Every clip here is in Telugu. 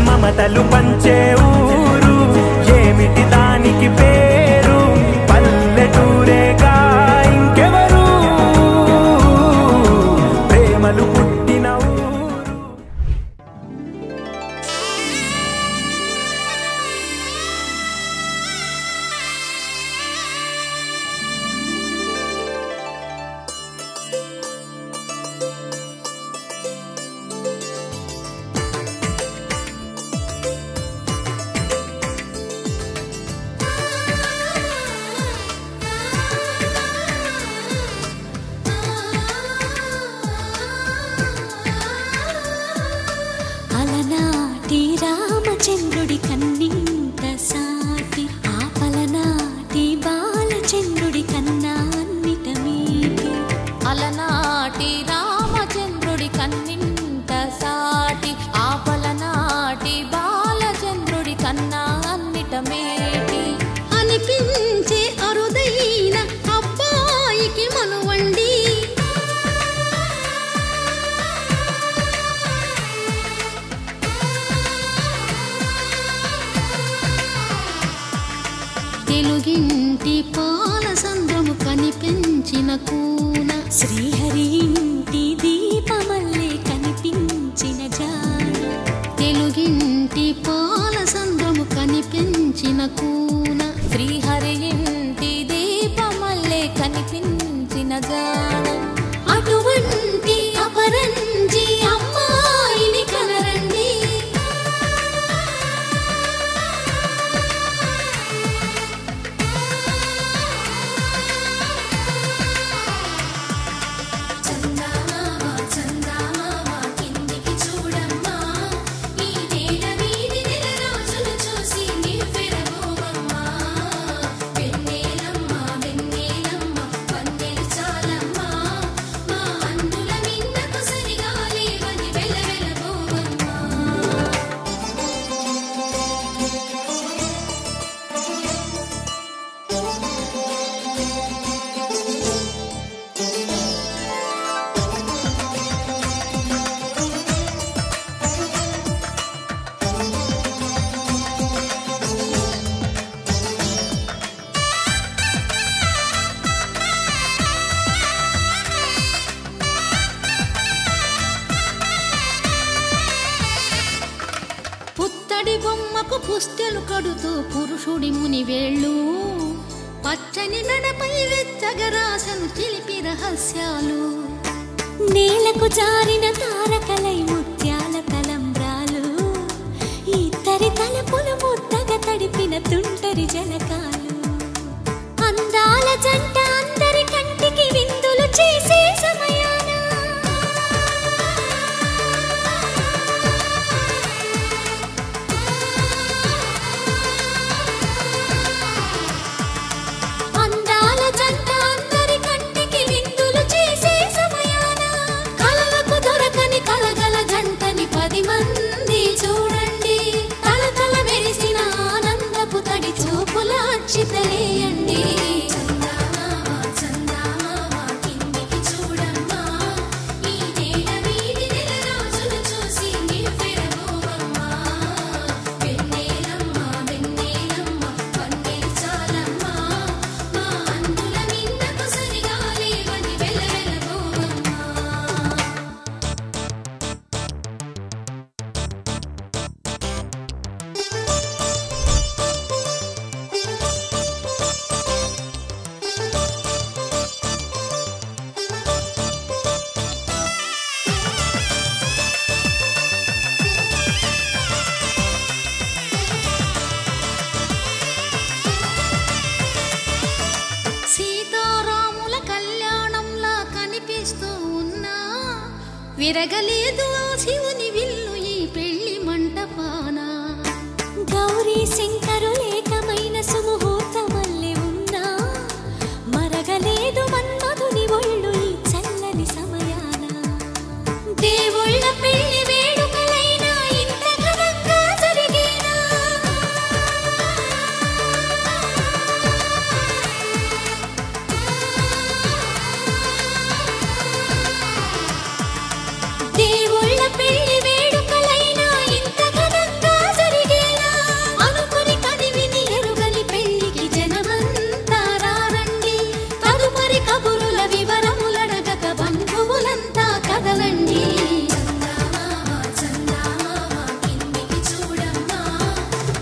మమతలు పంచే ఊరు ఏమిటి దానికి పేరు పల్లెటూరేగా ఇంకెవరు ప్రేమలు పుట్టిన ఊరు. అలనాటి రామచంద్రుడి కన్నింత సాటి ఆపలనాటి బాలచంద్రుడి కన్నా అన్నిట మీటి. అలనాటి రామచంద్రుడి కన్నింత సాటి ఆపలనాటి బాలచంద్రుడి కన్నా అన్నిట మేటి అనిపించే అరుదైన అబ్బాయికి మనువండి. తెలుగింటి పాల సంద్రము కనిపించిన కూన శ్రీహరి ఇంటి దీపమల్లే కనిపించిన జాన. తెలుగింటి పాల సంద్రము కనిపించిన కూన శ్రీహరి ఇంటి దీపమల్లే కనిపించిన జాన. అటువంటి అపరంజి అమ్మాయిని కనరండి. పుత్తడి బొమ్మకు పుస్తెలు కడుతూ పురుషుడి ముని వేళ్ళు పచ్చని నడపై వెచ్చగరాసను చిలిపి రహస్యాలు. నేలకు జారిన తారకలై ముత్యాల తలంబ్రాలు ఇద్దరి తలపులు ముద్దగా తడిపిన తుంటరి జలకాలు. అందాల జంట అందరి కంటికి విందులు చేసే సమయాన అందాల జంట అందరి కంటికి విందులు చేసే సమయాన కలలకు దొరకని కలగల జంటని 10 మంది చూడండి. తల తల మెరిసిన విరగలేదు ఆ శివుని విల్లు ఈ పెళ్లి మంటపాన. గౌరీ శంకరులేకమైన సుముహూర్తమల్లె ఉన్నా మరగలేదు మన్మధుని ఒళ్ళు ఈ చల్లని సమయాన. దేవుళ్ళ పెళ్లి వేడుకలైనా ఇంత ఘనంగా జరిగేనా? దేవుళ్ళ పెళ్లి వేడుకలైనా ఇంత ఘనంగా జరిగేనా? అనుకుని కదివిని ఎరుగని పెళ్లికి జనమంతా రారండి. తదుపరి కబురుల వివరములడగక బంధువులంతా కదలండి. కిందికి చూడమ్మా,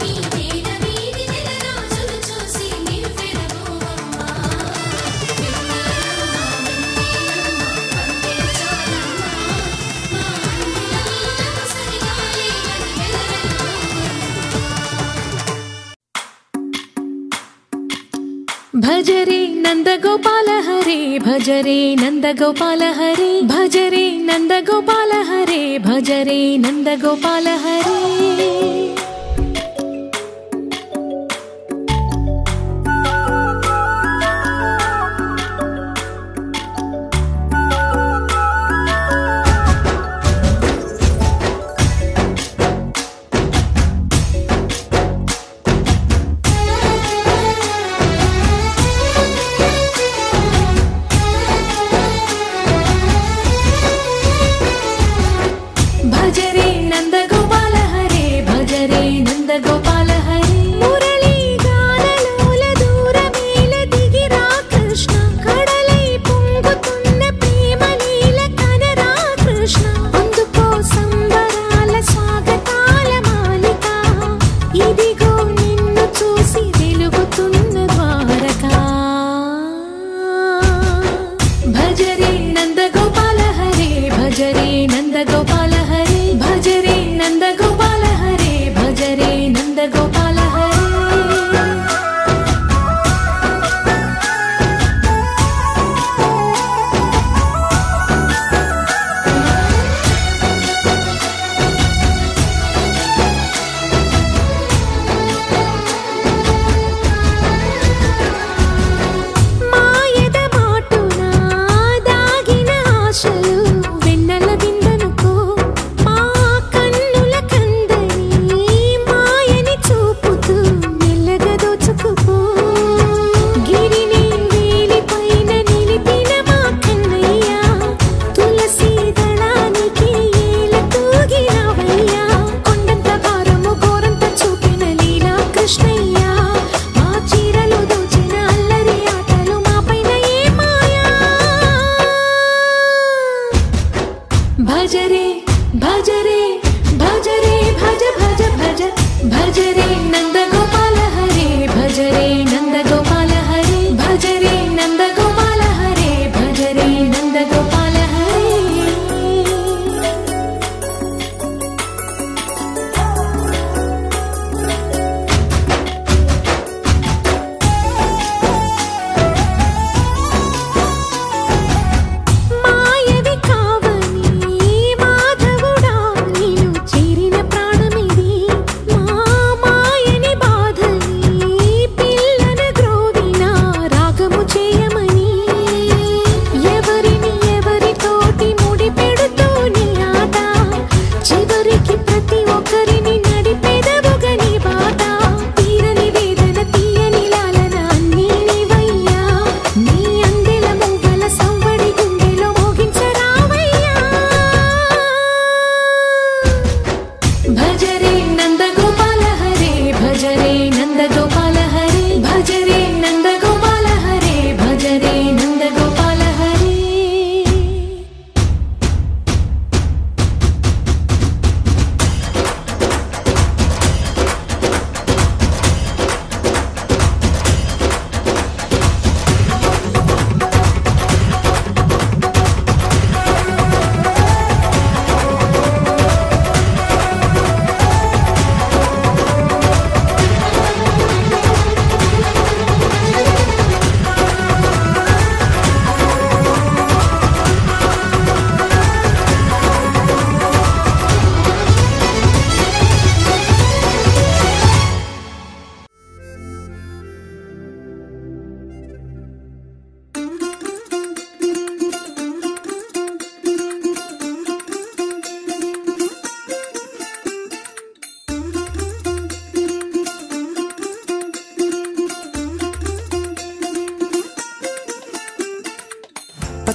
ఈ నేల వీధి నెలరాజులు చూసి నివ్వెరపోవమ్మా. భజరే నందగోపాల హరే భజరే నందగోపాల హరే భజరే నందగోపాల హరే భజరే నందగోపాల హరే. భజరే నందగోపాల హరే భజరే నందగోపాల హరే. మురళీ గానలోల దూరమేల దిగిరా కృష్ణ, కడలై పొంగుతున్న ప్రేమ లీల కనరా కృష్ణ. అందుకో సంబరాల స్వాగతాల మాలిక, ఇదిగో నిన్ను చూసి వెలుగుతున్న ద్వారకా. భజరే నందగోపాల హరే భజరే నందగోపాల హరే భజరే నందగోపాల హరే భజరే నందగోపాల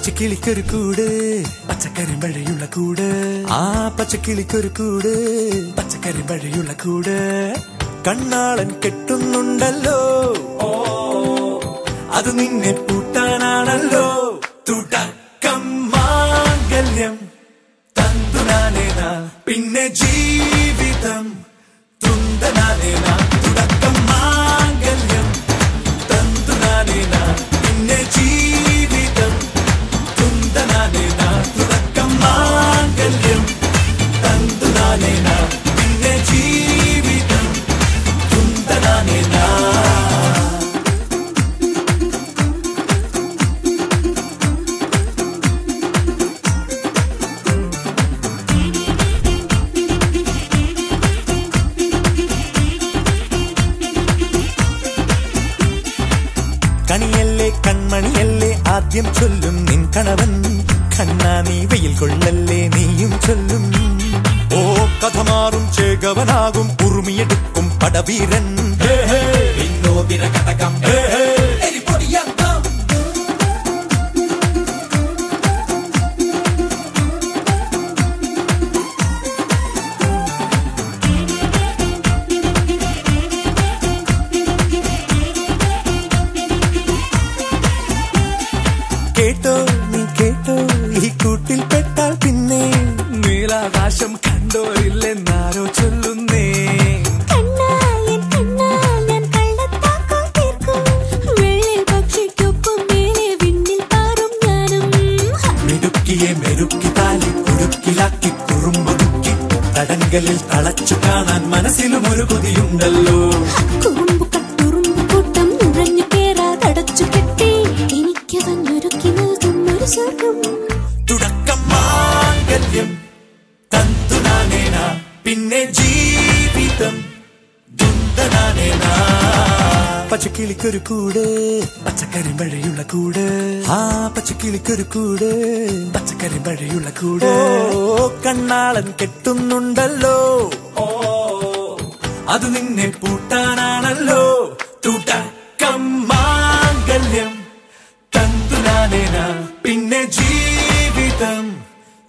പച്ചക്കിളിക്കൊരു കൂട് പച്ചക്കരിമ്പഴയുള്ള കൂട് ആ പച്ചക്കിളിക്കൊരു കൂട് പച്ചക്കരിമ്പഴയുള്ള കൂട് കണ്ണാളൻ കെട്ടുന്നുണ്ടല്ലോ അത് നിന്നെ പൂട്ടാനാണല്ലോ തുടക്കം മാംഗല്യം തന്തുനാനേന പിന്നെ ജീവിതം തുന്തനാനേന തുടക്കം മാംഗല്യം തന്തുനാനേന പിന്നെ ജീവിതം തുന്തനാനേന തുടക്കം മാംഗല്യം തന്തുനാനേന പിന്നെ ജീവിതം തുന്തനാനേന കണിയല്ലേ കൺമണിയല്ലേ ആദ്യം ചൊല്ലും നിൻ കണവൻ കണ്ണാ നീ വെയിൽ കൊള്ളല്ലേ നീയും ചൊല്ലും ഓ കഥ മാറും ചേകവനാകും ഉറുമിയെടുക്കും പടവീരൻ വിനോദിന കടകം കേട്ടോ നീ കേട്ടോ ഈ കൂട്ടിൽ പെട്ടാൽ പിന്നെ നീലാകാശം കണ്ടോരില്ലെന്നാരോ ചൊല്ലുന്നേ മിടുക്കിയെ മെരുക്കി താലി കുരുക്കിലാക്കി കുറുമ്പൊതുക്കി തടങ്കലിൽ തളച്ചു കാണാൻ മനസ്സിലും ഒരു കൊതിയുണ്ടല്ലോ തുടക്കം മാംഗല്യം തന്തുനാനേന പിന്നെ ജീവിതം ദുന്തനാനേന പച്ചക്കിളിക്കൊരു കൂട് പച്ചക്കരിമ്പഴയുള്ള കൂട് ആ പച്ചക്കിളിക്കൊരു കൂട് പച്ചക്കരിമ്പഴയുള്ള കൂട് കണ്ണാളൻ കെട്ടുന്നുണ്ടല്ലോ അത് നിന്നെ പൂട്ടാനാണല്ലോ തുടക്കം മാംഗല്യം തന്തുനാനേന പിന്നെ ജീവിതം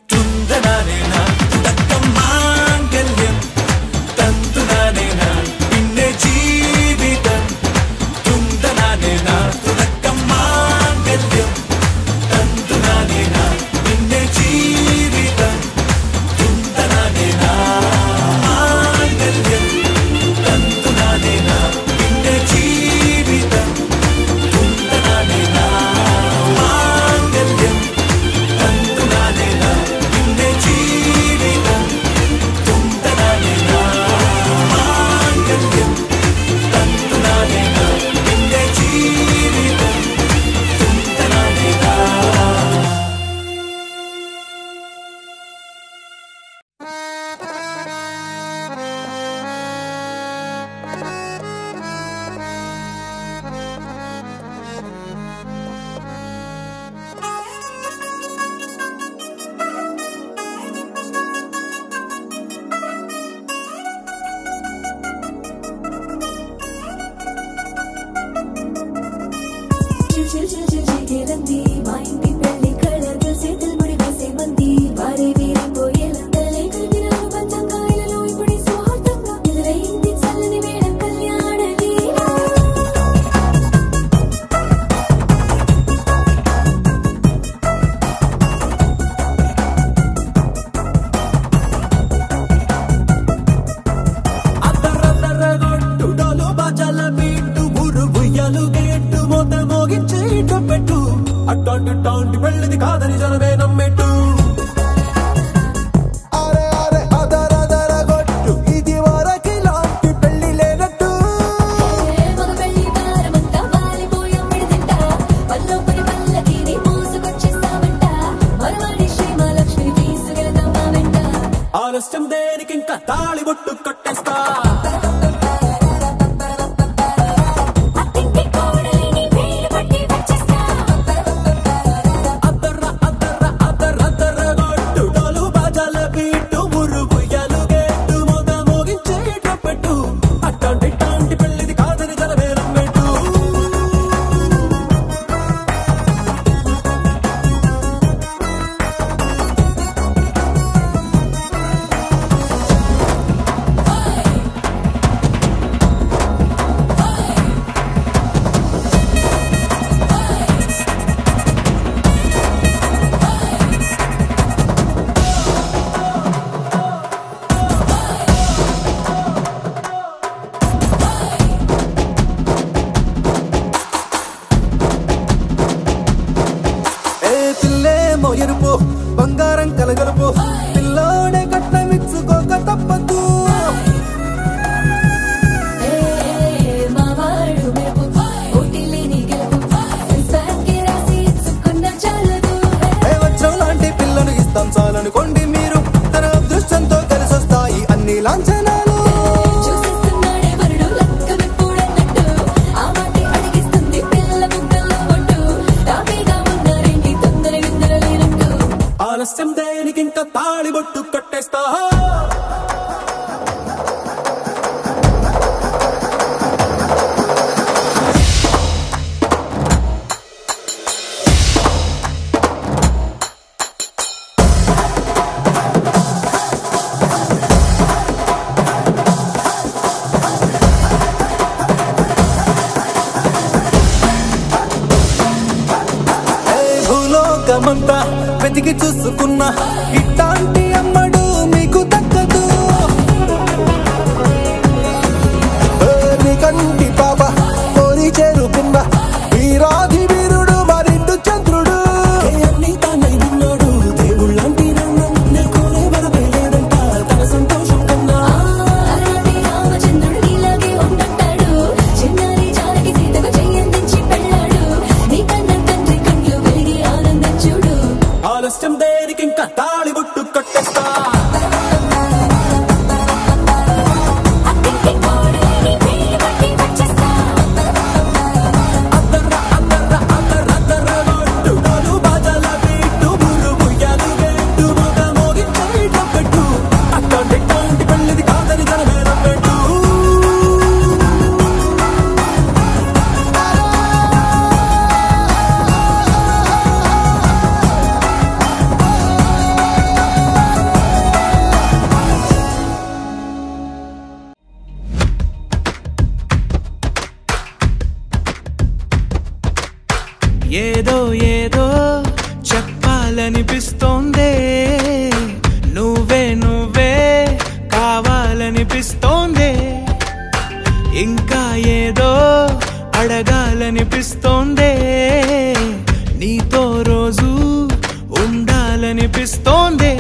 തുന്തനാനേന തുടക്കം മാംഗല്യം തന്തുനാനേന പിന്നെ ജീവിതം തുന്തനാനേന തുടക്കം മാംഗല്യം തന്തുനാനേന പിന്നെ ജീവിതം തുന്തനാനേന മാംഗല്യം തന്തുനാനേന പിന്നെ ജീവിതം തുന്തനാനേന മാംഗല്യം തന്തുനാനേന പിന്നെ ജീവിതം തുന്തനാനേന മാംഗല്യം തന്തുനാനേന പിന്നെ ജീവിതം തുന്തനാനേന. అట్టాంటి టాంటి పెళ్ళిది కాదని జనమే నమ్మెట్టు అరే అరే అదరదర గొట్టు ఇది వరకి లాంటి పెళ్ళి లేనట్టు ఆలస్యం దేనికి ఇంకా తాళి బొట్టు కట్టేస్తా అదర బంగారం కలగలుపు పిల్లోడే కట్నమిచ్చుకోక తప్పదు వజ్రం లాంటి పిల్లను ఇస్తాం చాలనుకోండి మీరు తన అదృష్టంతో కలిసొస్తాయి అన్ని లాంఛనాలు ఆలస్యం దేనికి ఇంకా తాళిబొట్టు కట్టేస్తా భూలోకమంతా వెతికి చూసుకున్నా ఇట్లాంటి అమ్మడు మీకు దక్కదు నీ కంటి పాప కోరి చేరుకున్నా వీరాధి వీరుడు మరిండు చంద్రుడు అన్ని తానై ఉన్నాడు దేవుళ్ళంటి కోరే వరమే లేదంట తన సంతోషం కన్నా రామచంద్రుడిలాగే ఉండంటాడు చిన్నారి జానకి సీతకు చెయ్యందించి పెళ్ళాడు నీ కన్న తండ్రి కళ్ళు వెలిగి ఆనందం చూడు ఆలస్యం దేనికి ఇంకా తాళిబొట్టు కట్టేస్తా ఏదో ఏదో చెప్పాలనిపిస్తోందే నువ్వే నువ్వే కావాలనిపిస్తోందే ఇంకా ఏదో అడగాలనిపిస్తోందే నీతో రోజు ఉండాలనిపిస్తోందే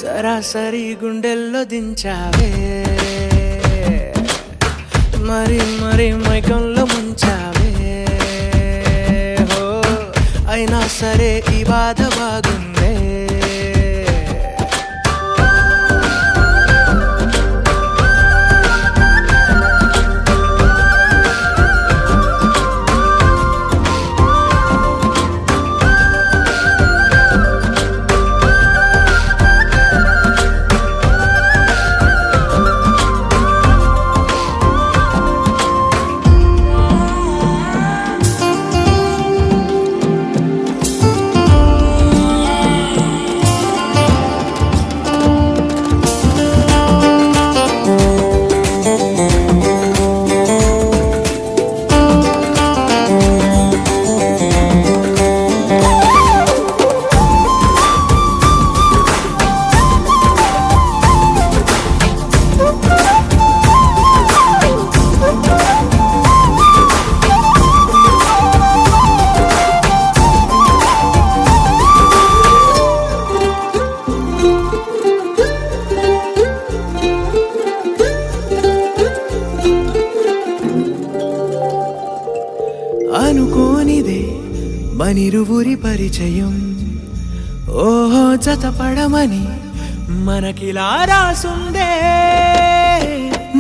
సరాసరి గుండెల్లో దించావే మరి మరి మైకంలో ముంచావే హో అయినా సరే ఈ బాధ బాగుందే అనుకోనిదే మనిరువురి పరిచయం ఓహో జతపడమని మనకిలా రాసుందే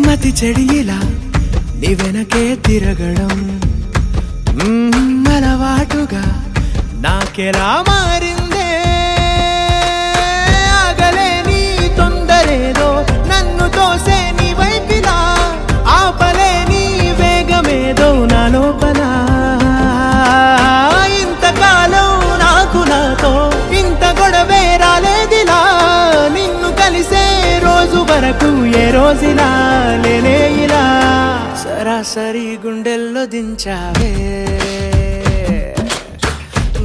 మతి చెడిలా నీ వెనకే తిరగడం అలవాటుగా నాకెలా మారిందే ఆగలేని తొందరేదో నన్ను తోసే నీ వైపిలా ఆపలేని వేగమేదో నా లోపల ఇంతకాలం నాకు నాతో ఇంత గొడవే రాలేదిలా నిన్ను కలిసే రోజు వరకు ఏ రోజులా లేలే ఇలా సరాసరి గుండెల్లో దించావే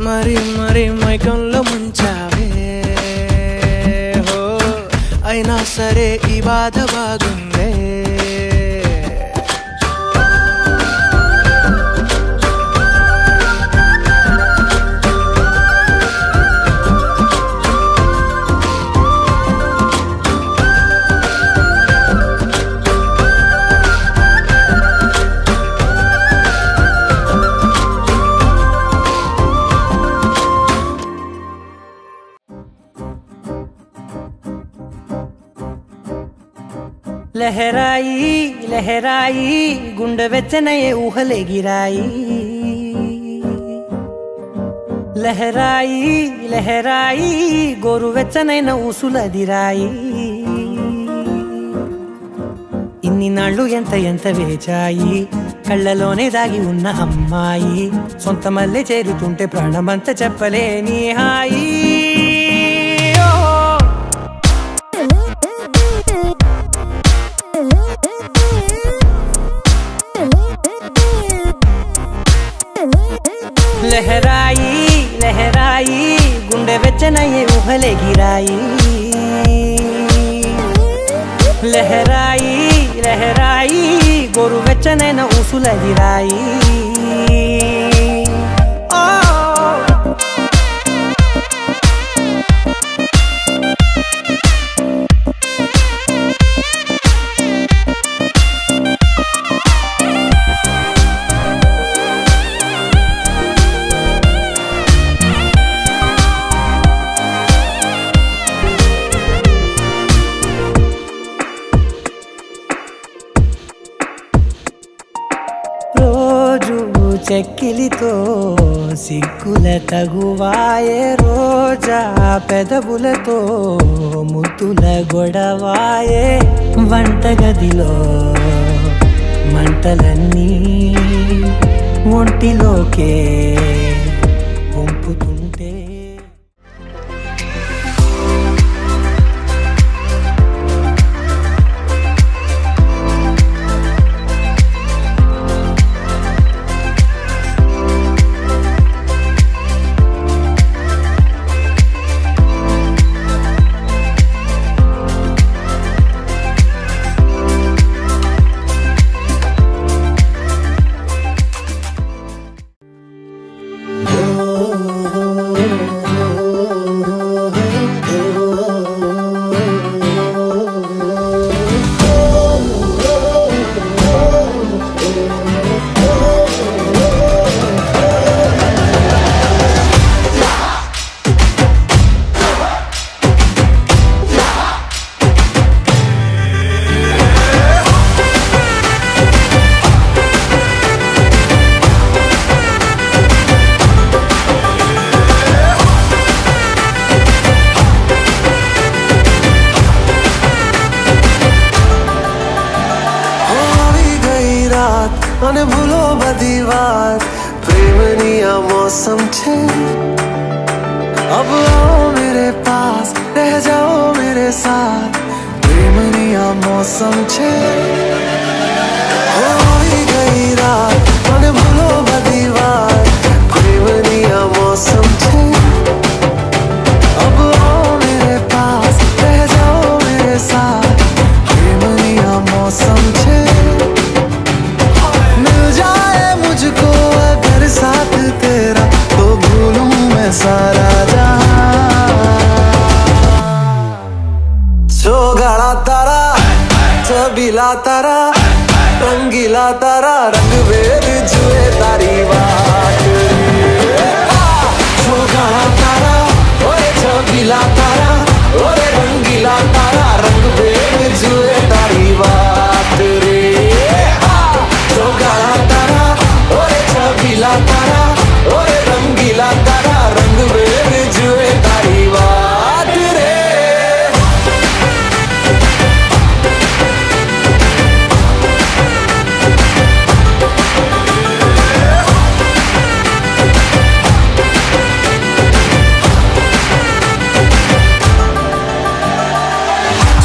మరి మరి మైకంలో ముంచావే హో అయినా సరే ఈ బాధ బాగుందే लहराई लहराई गुंड వెచ్చనయే ఊహలే గిరాయి లహరాయి లహరాయి గోరు వెచ్చనైన ఊసులదిరాయి ఇన్ని నాళ్ళు ఎంత ఎంత వేచాయి కళ్ళలోనే దాగి ఉన్న అమ్మాయి సొంత మల్లె చేరుతుంటే ప్రాణమంతా చెప్పలేని హాయి लहराई लहराई गुंडे వెచ్చనయే ఊహలే గిరాయి లహరాయి లహరాయి గోరు వెచ్చనైన ఊసులదిరాయి చెక్కిలితో సిగ్గుల తగువాయే రోజా పెదవులతో ముద్దుల గొడవాయే వంటగదిలో మంటలన్నీ ఒంటిలోకే వంపుతుంటే અને ભૂલો બધી વાત પ્રેમની આ મૌસમ છે अब आओ मेरे पास रह जाओ मेरे साथ प्रेमनी आ मौसम छे होई गई रात અને ભૂલો બધી વાત પ્રેમની આ मौसम छे अब आओ मेरे पास रह जाओ मेरे साथ प्रेमनी आ मौसम छे मुझको अगर साथ तेरा तो भूलूं मैं सारा जहां तारा छबीला तारा रंगीला तारा रंग वेद जुए तारी बात छोगाड़ा तारा ओए छबीला तारा ओए रंगीला तारा रंग वेद जुए तारी बात रे छोगाड़ा तारा ओए छबीला तारा ओए रंगीला तारा रंग वेद जुए तारी बात रे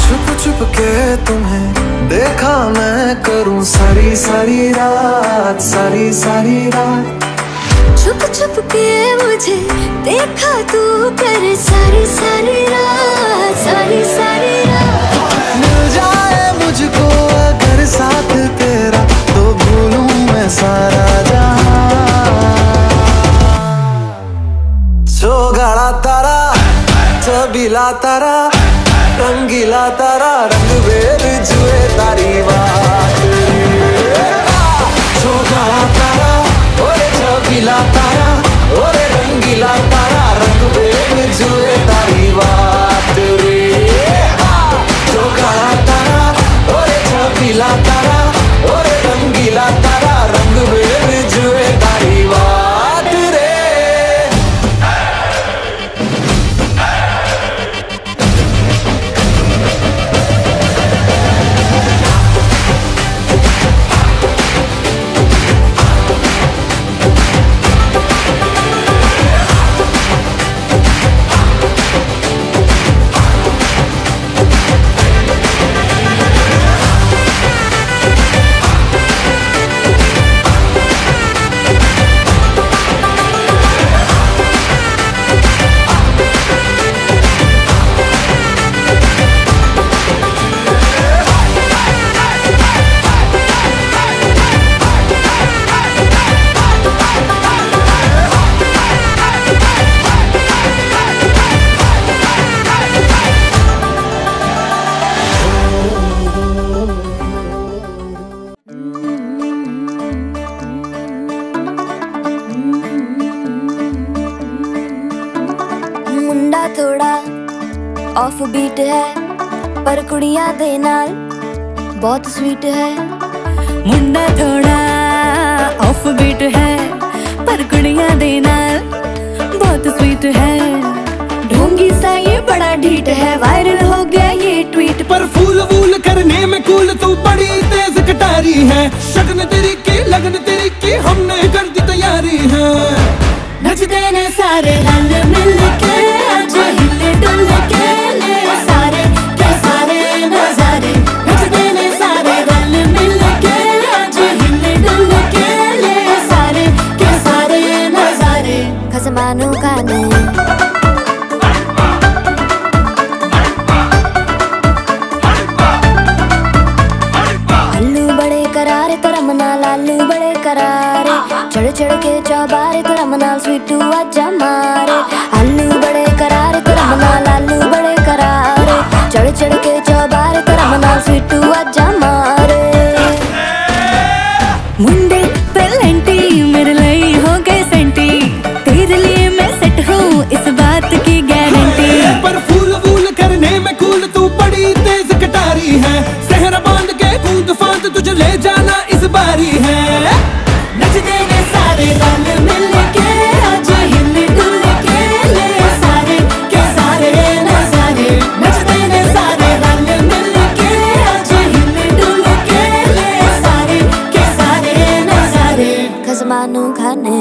छुप छुप के तुम्हें देखा मैं करूं सारी सारी रात, सारी सारी रात। छुप छुप के मुझे देखा तू करे सारी सारी रात, सारी सारी रात। मिल जाए मुझको अगर साथ तेरा तो भूलूं मैं सारा जहां। चौगाड़ा तारा, चबीला तारा, रंगीला तारा, रंग बेर जुए तारी बात। चौगाड़ा तारा, ओरे चबीला तारा, ओरे रंगीला तारा, रंग बेर जुए तारी बात रे। चौगाड़ा तारा, ओरे चबीला तारा, ओरे रंगीला तारा, रंग बेर जुए तारी बात रे। मुंडा थोड़ा ऑफ बीट है पर कुड़ियां दे नाल बहुत स्वीट है। मुंडा थोड़ा ऑफ बीट है पर कुड़ियां दे नाल बहुत स्वीट है। ढोंगी सा ये बड़ा ढीठ है, वायरल हो गया ये ट्वीट। पर फूल वूल करने में कूल तू बड़ी तेज कटारी है। शगन तेरी की लगन तेरी की हमने कर दी तैयारी है। नचते ने सारे रंग मिल के आज हिले डुल के ले सारे के सारे नजारे। नचते ने सारे रंग मिल के आज हिले डुल के ले सारे के सारे नजारे। खसमानू खाने आलू बड़े करारे तो रमना लालू बड़े करारे। चढ़ चढ़ के चौबारे तो रमना स्वीटू आजा मारे। आलू बड़े करारे तो रमना लालू बड़े करारे। चढ़ चढ़ के चौबारे तो रमना स्वीटू आजा मारे। मुंडे पेलेंटी मेरे लिए हो गए सेंटी, तेरे लिए मैं सेट हूँ इस बात की गारंटी। पर फूल वूल करने में कूल तू बड़ी तेज कटारी है। सहरा बांध के कूद फांद तुझे ले जाना इस बारी है। नचते ने सारे रंग मिल के आज हिले डुल के ले सारे के सारे नजारे। नचते ने सारे रंग मिल के आज हिले डुल के ले सारे के सारे नजारे। खसमानू खाने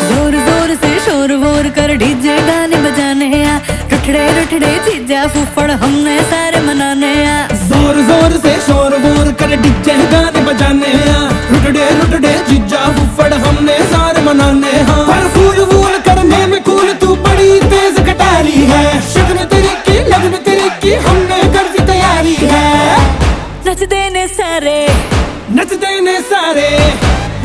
जोर जोर से शोर वोर कर डीजे गाने बजाने आ। रुठड़े रुठड़े जीजा फूफड़ हमने सारे मनाने आ। जोर जोर से शोर वोर कर डीजे गाने बजाने आ। रुटड़े रुटड़े जीजा फुफड़ हमने सारे मनाने हाँ। पर फूल वूल करने में कूल तू बड़ी तेज कटारी है। शगन तेरी की लगन तेरी की हमने कर दी तैयारी है। नचते ने सारे नचते ने सारे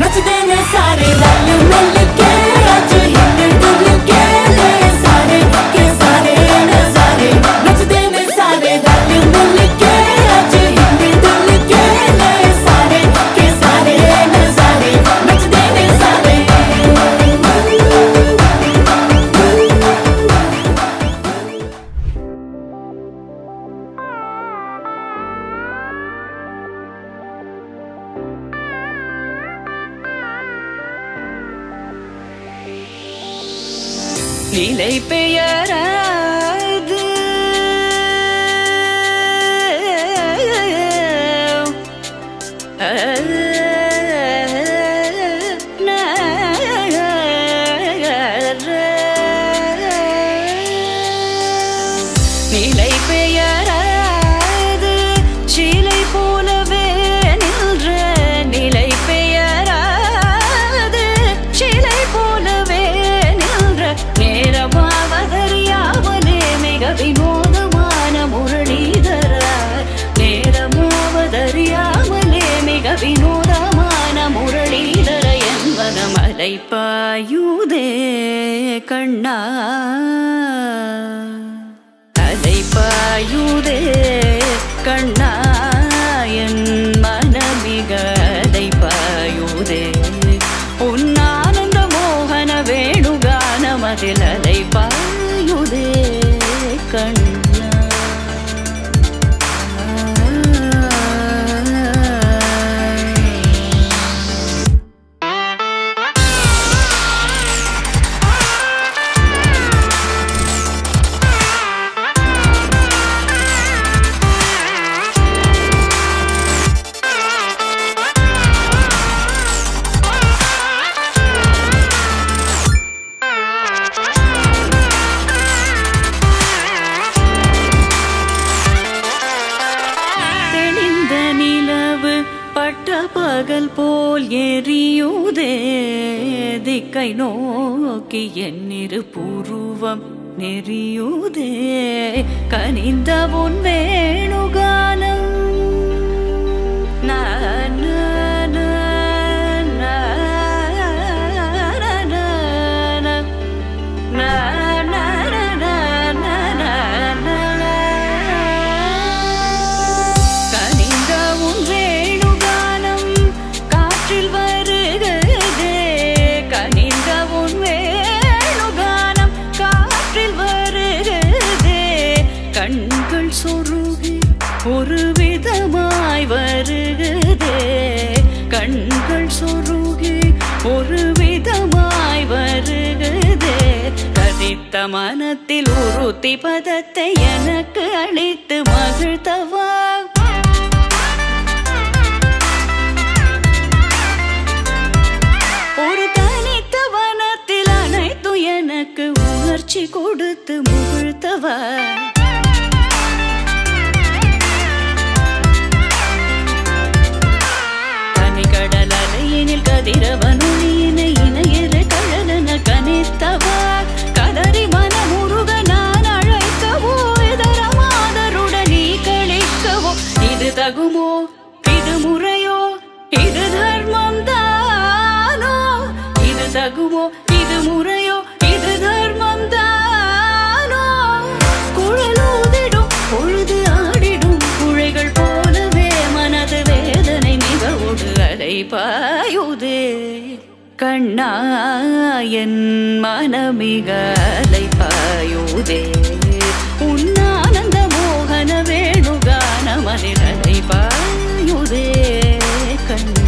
नचते ने सारे रंग मिल के आज हिले डुल के ले सारे के सारे नजारे। नचते ने सारे रंग मिल के आज हिले डुल के ले सारे के सारे नजारे। नचते ने सारे நீலை பெயராது அலைப்பாயுதே கண்ணா அலைப்பாயுதே கண்ணா என் மனமிக அலைப்பாயுதே உன் ஆனந்த மோகன வேணுகானமதில் அலைப்பாயுதே கண்ணா பகல் போல் எரியுதே திக்கை நோக்கி என்னிரு புருவம் நெறியுதே கனிந்த உன் வேணுகானம் ஒரு விதமாய் வருகுதே கண்கள் சொருகி ஒரு விதமாய் வருகுதே கதித்த மனத்தில் உறுத்தி பதத்தை எனக்கு அளித்து மகிழ்த்தவா ஒரு தனித்த வனத்தில் அனைத்தும் எனக்கு உணர்ச்சி கொடுத்து முகிழ்த்தவா கதிரவனுயினை இணையற கழலன கனித்தவா கதறி மனமுருக நான் அழைக்கவோ இதர மாதருடன் நீ கழிக்கவோ இது தகுமோ இது முறையோ இது தர்மம் தானோ இது தகுமோ இது முறையோ இது தர்மம் தானோ குழலூதிடும் பொழுது ஆடிடும் குழைகள் போலவே மனது வேதனை மிகவோடு அலைபாயுதே கண்ணா என் மனமிக அலைபாயுதே உன் ஆனந்த மோகன வேணுகானமதில் அலைபாயுதே கண்ணா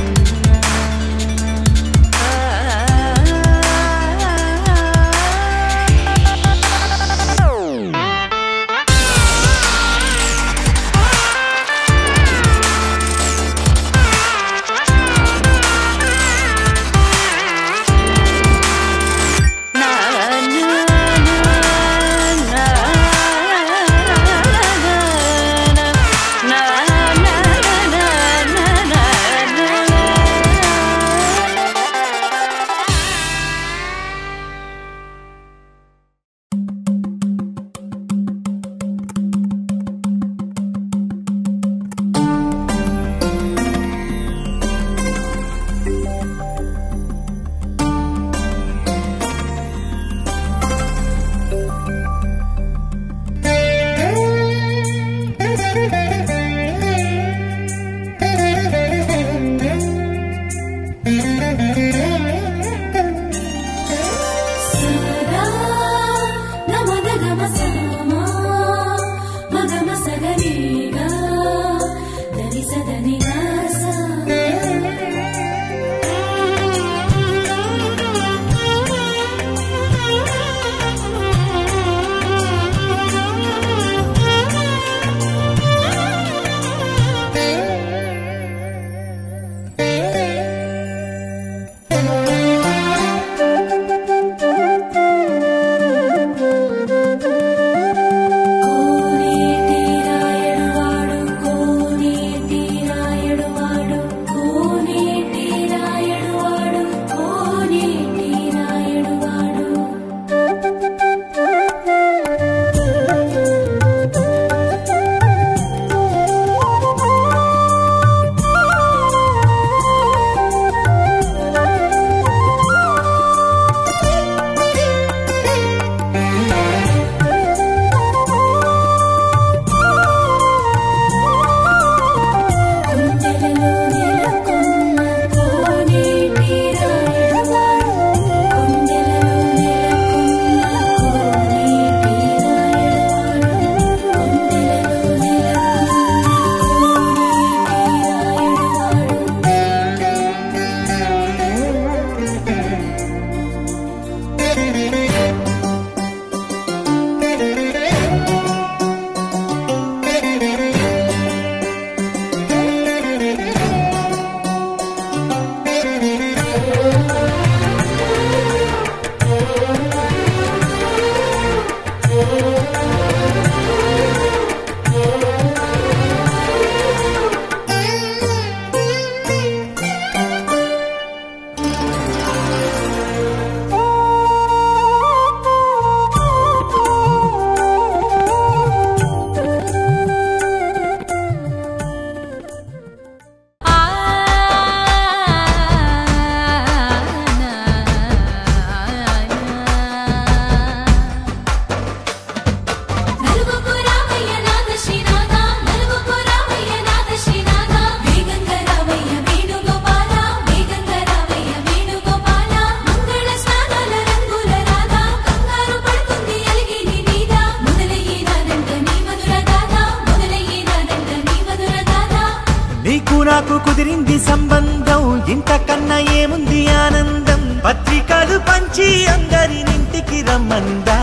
నాకు కుదిరింది సంబంధం, ఇంతకన్నా ఏముంది ఆనందం. పత్రికలు పంచి అందరినింటికి రమ్మందా,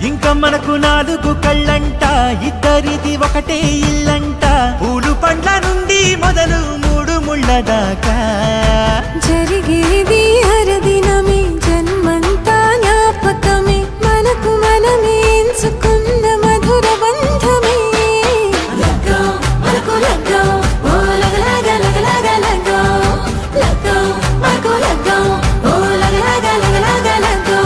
ఇంకా మనకు 4 కళ్ళంట, ఇద్దరిది ఒకటే ఇల్లంట. పూలు పండ్ల నుండి మొదలు 3 ముళ్ళ దాకా జరిగేది హరదినమే, జన్మంతా జ్ఞాపకమే, మనకు మనమే ఎంచుకున్న మధుర బంధమే. లగ్గో మనకు లగ్గో, ఓ లగలగ లగలగ లగ్గో, లగ్గో మనకు లగ్గో, ఓ లగలగ లగలగ లగ్గో.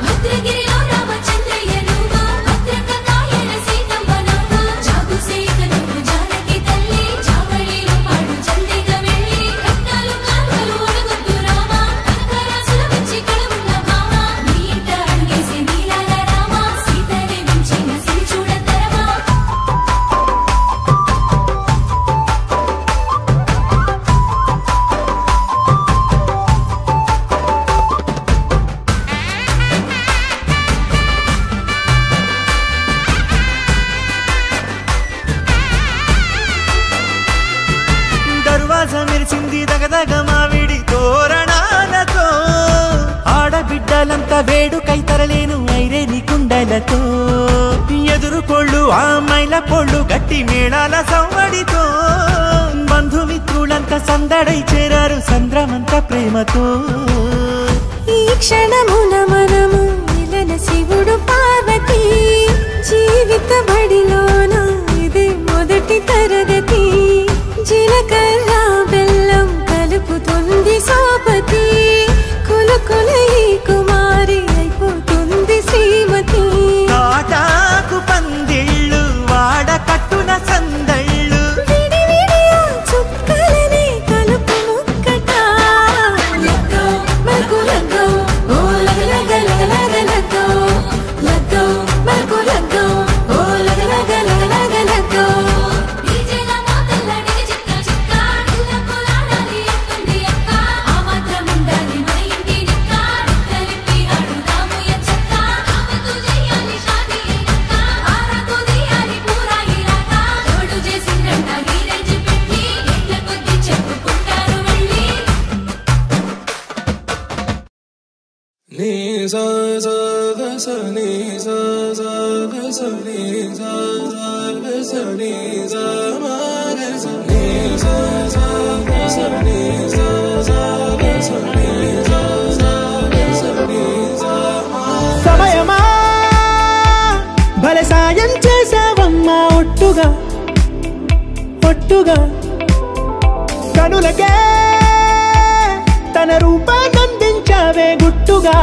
భద్రగిరిలో రామచంద్రయ్య నువ్వు, భద్రకాయన సీతమ్మ నువ్వు, జాగు సేక నువ్వు జానకి తల్లి, జాగళీలో పాడు జల్దిగా వెళ్ళి, రత్నాలు కాంతలు ఒడగొద్దు రామా, కనకరాసుల వచ్చి కడమున్న భామ, నీ ఇంట అడుగేసి నీలాల రామ, సీతని మించిన సిరి చూడతరమా. దర్వాజా మెరిసింది దగదగ మావిడి తోరణాలతో, ఆడబిడ్డలంతా వేడుకై తరలేను ఐరేని కుండలతో. ఎదురుకోళ్ళు ఆ మైల పొళ్ళు గట్టి మేళాల సవ్వడితో, బంధుమిత్రులంతా సందడై చేరారు సంద్రమంత ప్రేమతో. ఈ క్షణమున మనము మిలన శివుడు పార్వతి, జీవిత బడిలోన ఇదే మొదటి తరగతి. జీలకర్ర బెల్లం కలుపుతుంది సోపతి, కులుకుల ఈ కుమారి అయిపోతుంది శ్రీమతి. తాటాకు పందిళ్ళు వాడ కట్టున సందళ్ళు, విడి విడియా చుక్కలనే కలుపు ముక్కట. లగ్గో మనకు లగ్గో, ఓ లగలగ లగలగ లగ్గో, లగ్గో మనకు లగ్గో, ఓ లగలగ లగలగ లగ్గో. డీజేల మోతల్ల డిజిక్క చిక్క, ఇళ్ళకు లాడాలి ఎత్తుంది అక్క, ఆ మాత్రం ఉండాలి మన ఇంటి నిక్క, నిక్కలిప్పి ఆడుదాము ఎంచక్క, ఆమెతో చెయ్యాలి షాదీ అక్క, ఆరాతో తీయాలి పూరా ఇలాక, తోడు చేసిందంట వీరంజి పెట్టి, ఎట్ల కొద్ది చెప్పుకుంటారు వెళ్ళి. నీ సా సా గ స నీ సా సా గ స నీ సా సా గ స నీ సా మా గ స నీ సా సా గ స నీ సా సా గ స నీ సా సా గ స నీ సా మా. సమయమా భలే సాయం చేసావమ్మా ఒట్టుగా ఒట్టుగా, కనులకే తన రూపాన్నందించావే గుట్టుగా.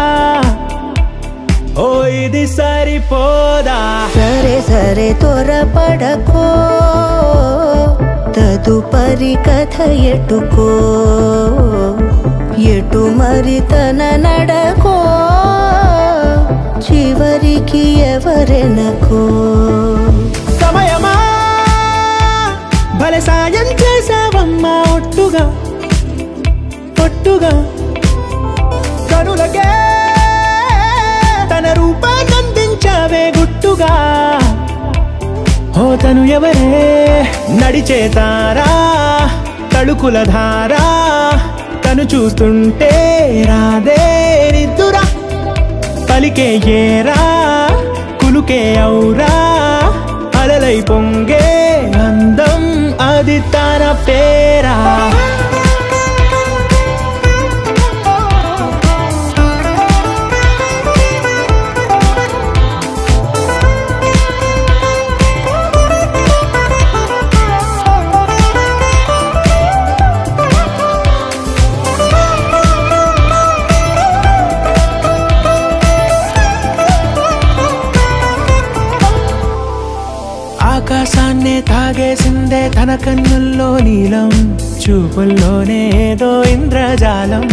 ఓ ఇది సరిపోదా, సరే సరే త్వరపడకో, తదుపరి కథ ఎటుకో, ఎటు మరి తన నడకో, చివరికి ఎవరెనకో. సమయమా భలే సాయం చేసావమ్మా ఒట్టుగా ఒట్టుగా, కనులకే తన రూపాన్నందించావే గుట్టుగా. ఓ తను ఎవరే నడిచే తారా, తళుకుల ధారా, తను చూస్తుంటే రాదే నిద్దురా, పలికే ఏరా కులుకే ఔరా, అలలై పొంగే అందం అది తన పేరా. ఆకాశాన్నే తాగేసిందే తన కన్నుల్లో నీలం, చూపుల్లోనే ఏదో ఇంద్రజాలం.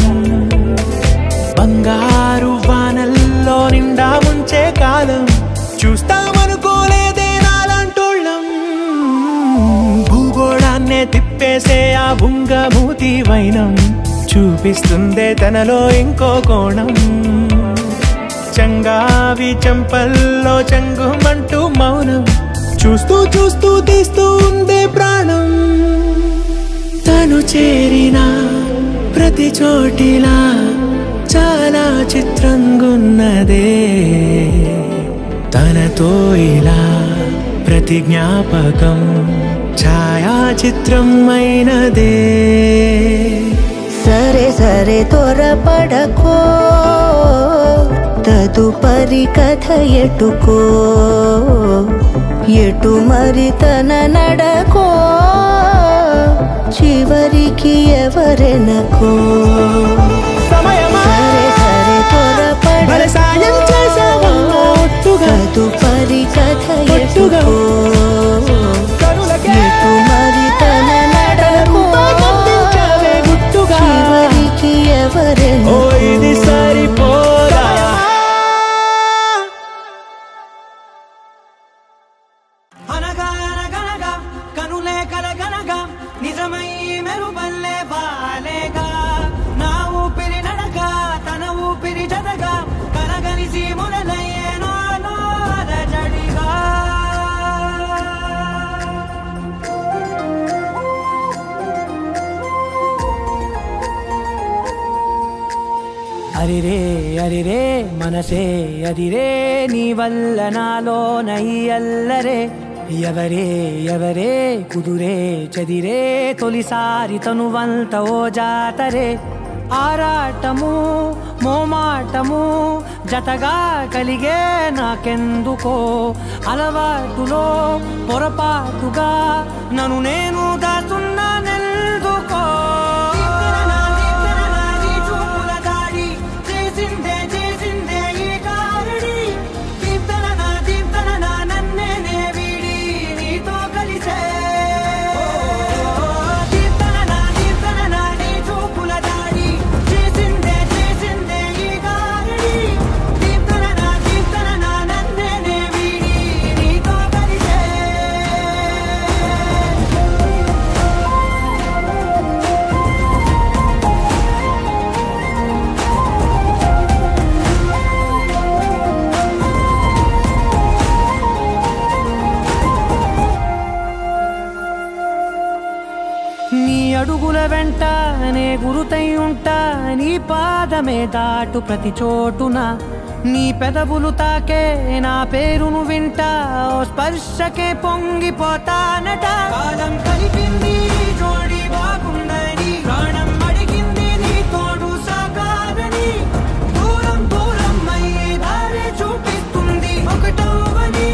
బంగారు వానల్లో నిండా ముంచే కాలం, చూస్తామనుకోలేదే నాలాంటోళ్ళం. భూగోళాన్నే తిప్పేసే ఆ బుంగమూతి వైనం, చూపిస్తుందే తనలో ఇంకో కోణం. చంగావి చెంపల్లో చెంగుమంటూ మౌనం, చూస్తూ చూస్తూ తీస్తూ ఉందే ప్రాణం. తను చేరిన ప్రతి చోటిలా చాలా చిత్రంగున్నదే తనతో ఇలా ప్రతి జ్ఞాపకం ఛాయాచిత్రం అయినదే సరే సరే త్వరపడకో తదుపరి కథ ఎటుకో ఎటు మరి తన నడకో చివరికి ఎవరెనకో సరే సరే త్వరపడకో తదుపరి కథ ఎటుకో ఎటు మరి తన నడకో చివరికి ఎవరెనకో ఇది సరిపోదా అనగనగనగా కనులే కలగనగా నిజమై మెరుపల్లే వాలేగా నా ఊపిరి నడక తన ఊపిరి జతగా కలగలిసి మొదలయ్యే నాలో అలజడిగా అరిరే అరిరే మనసే అరిరే నీ వల్ల నాలో నై అల్లరే ఎవరే ఎవరే కుదురే చదిరే తొలిసారి తనువంత ఓ జాతరే ఆరాటము మోమాటము జతగా కలిగే నాకెందుకో అలవాటులో పొరపాటుగా నన్ను నేను దాస్తున్నానెందుకో అడుగుల వెంట నే గురుతై ఉంటా నీ పాదమే దాటు ప్రతి చోటున నీ పెదవులు తాకే నా పేరును వింటా ఓ స్పర్శకే పొంగిపోతానట కాలం కలిపింది జోడి బాగుందని ప్రాణం అడిగింది నీ తోడు సాగాలని దూరం దూరం అయ్యే దారి చూపిస్తుంది ఒకటవని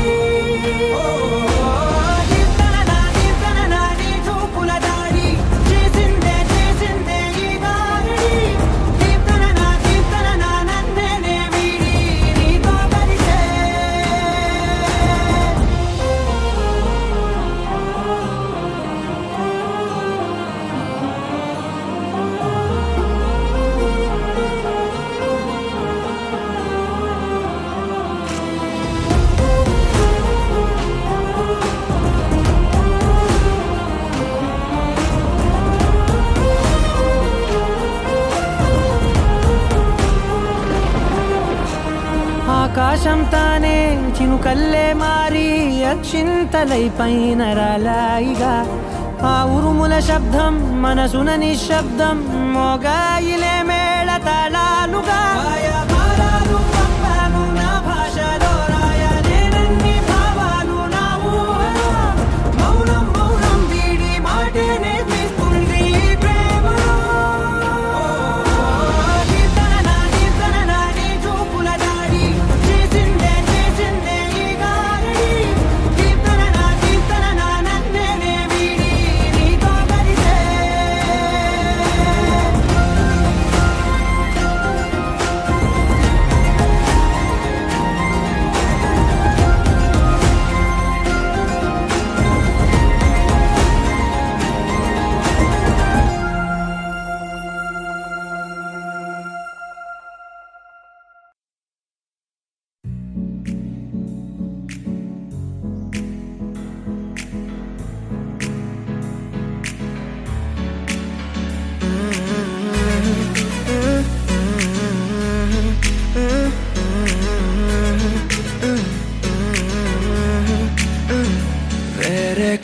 ఆకాశం తానే చినుకల్లే మారి అక్షింతలై పైన రాలాయిగా ఆ ఉరుముల శబ్దం మనసున నిశ్శబ్దం మోగాయిలే మేళ తాళాలుగా నా భాషలో రాయలేనన్ని భావాలు నా ఊహలో మౌనం మౌనం వీడి మాటే నేర్పిస్తుంది ప్రేమలో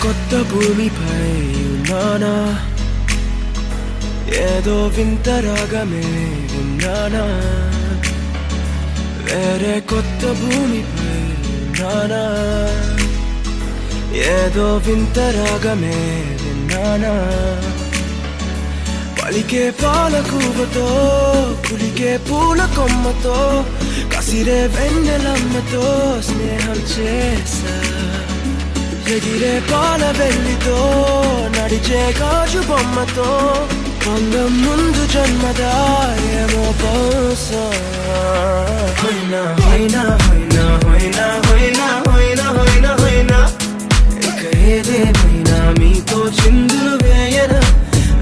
కొత్త భూమిపై ఉన్నానా ఏదో వింత రాగమే విన్నానా వేరే కొత్త భూమిపై ఉన్నానా ఏదో వింత రాగమే విన్నానా పలికే పాలకూవతో కులికే పూల కొమ్మతో కసిరే వెన్నెలమ్మతో స్నేహం చేసా ఎగిరే పాల వెల్లితో నడిచే గాజు బొమ్మతో అందం ముందు జన్మదా ఏమో బహుశా హోయినా హోయినా హోయినా హోయినా హోయినా హోయినా హోయినా హోయినా ఇక ఏదేమైనా మీతో చిందులు వేయనా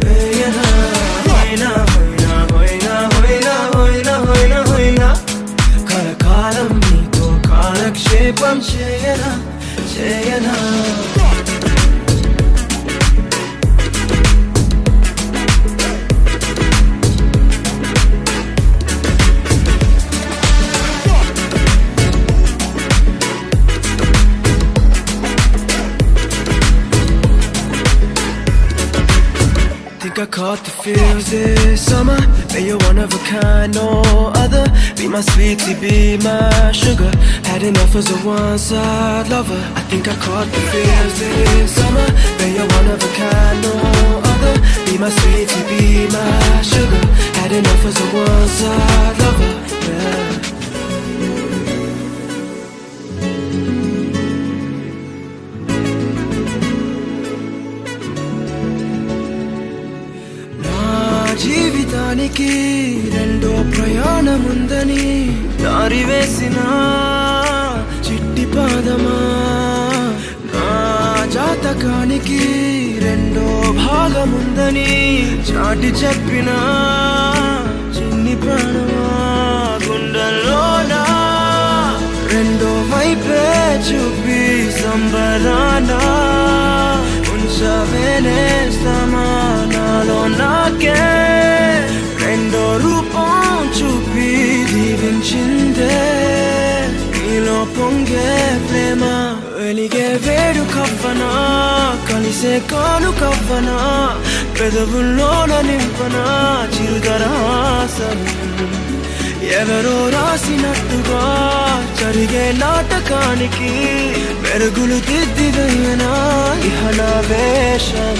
వేయనా హోయినా హోయినా హోయినా హోయినా హోయినా హోయినా హోయినా కలకాలం మీతో కాలక్షేపం చేయనా చేయనా I caught the feels this summer. But you're one of a kind, no other. Be my sweetie, be my sugar. Had enough as a one-side lover. I think I caught the feels this summer. But you're one of a kind, no other. Be my sweetie, be my sugar. Had enough as a one-side lover. Yeah. జీవితానికి రెండో ప్రయాణముందని దారి వేసిన చిట్టి పాదమా నా జాతకానికి రెండో భాగముందని చాటి చెప్పిన చిన్ని ప్రాణమా గుండెల్లోనా రెండో వైపే చూపి సంబరానా ఉంచవేనేస్తామా నాలో నాకే రెండో రూపం చూపి దీవించిందే నీలో పొంగే ప్రేమ వెలిగే వేడు కవ్వనా కలిసే కాను కవ్వనా పెదవుల్లోన నింపనా చిరుదరహాసం ఎవరో రాసినట్టుగా జరిగే నాటకానికి మెరుగులు దిద్దిదయ్యనా ఇహనా వేషం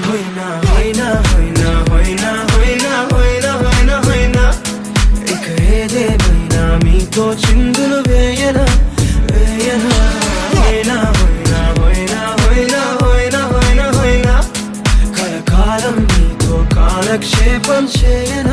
హోయినా హోయినా హోయినా హోయినా హోయినా హోయినా హోయినా హోయినా ఇక ఏదేమైనా మీతో చిందులు వేయనా వేయనా హోయినా హోయినా హోయినా హోయినా హోయినా హోయినా హోయినా కలకాలం మీతో కాలక్షేపం చేయనా